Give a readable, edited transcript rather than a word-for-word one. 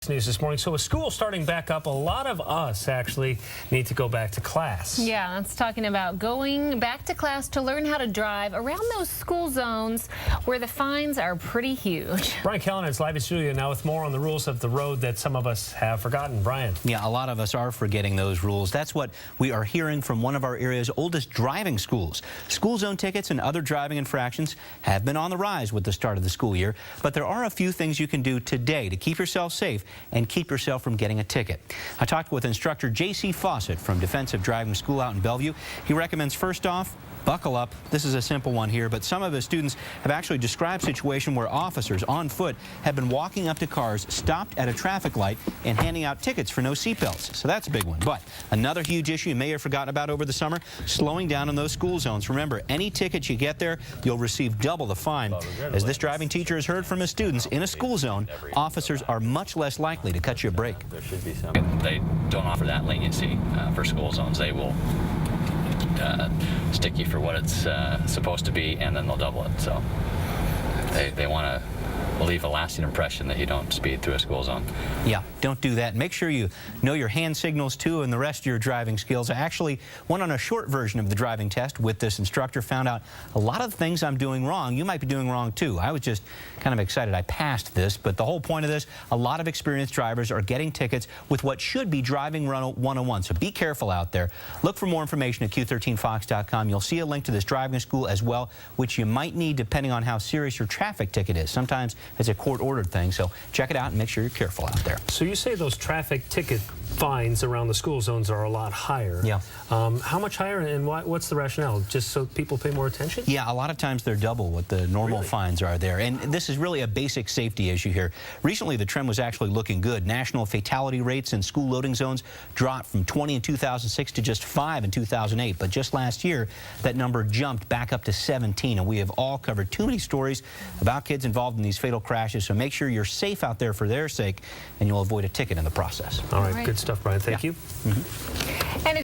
News this morning. So with school starting back up, a lot of us actually need to go back to class. Yeah, it's talking about going back to class to learn how to drive around those school zones where the fines are pretty huge. Brian Callahan is live in studio now with more on the rules of the road that some of us have forgotten. Brian. Yeah, a lot of us are forgetting those rules. That's what we are hearing from one of our area's oldest driving schools. School zone tickets and other driving infractions have been on the rise with the start of the school year, but there are a few things you can do today to keep yourself safe and keep yourself from getting a ticket. I talked with instructor J.C. Fawcett from Defensive Driving School out in Bellevue. He recommends, first off, buckle up. This is a simple one here, but some of his students have actually described a situation where officers on foot have been walking up to cars stopped at a traffic light and handing out tickets for no seatbelts. So that's a big one. But another huge issue you may have forgotten about over the summer, slowing down in those school zones. Remember, any ticket you get there, you'll receive double the fine. As this driving teacher has heard from his students, in a school zone, officers are much less likely to cut you a break. There should be some. They don't offer that leniency for school zones. They will stick you for what it's supposed to be, and then they'll double it. So they want to leave a lasting impression that you don't speed through a school zone. Yeah, don't do that. Make sure you know your hand signals too and the rest of your driving skills. I actually went on a short version of the driving test with this instructor, found out a lot of things I'm doing wrong. You might be doing wrong too. I was just kind of excited I passed this, but the whole point of this, a lot of experienced drivers are getting tickets with what should be driving 101. So be careful out there. Look for more information at Q13Fox.com. You'll see a link to this driving school as well, which you might need depending on how serious your traffic ticket is. Sometimes it's a court-ordered thing, so check it out and make sure you're careful out there. So you say those traffic ticket fines around the school zones are a lot higher. Yeah. How much higher, and what's the rationale? Just so people pay more attention? Yeah, a lot of times they're double what the normal fines are there. And this is really a basic safety issue here. Recently, the trend was actually looking good. National fatality rates in school loading zones dropped from 20 in 2006 to just 5 in 2008. But just last year, that number jumped back up to 17. And we have all covered too many stories about kids involved in these fatal crashes. So make sure you're safe out there for their sake, and you'll avoid a ticket in the process. All right, good stuff, Brian. Thank you. And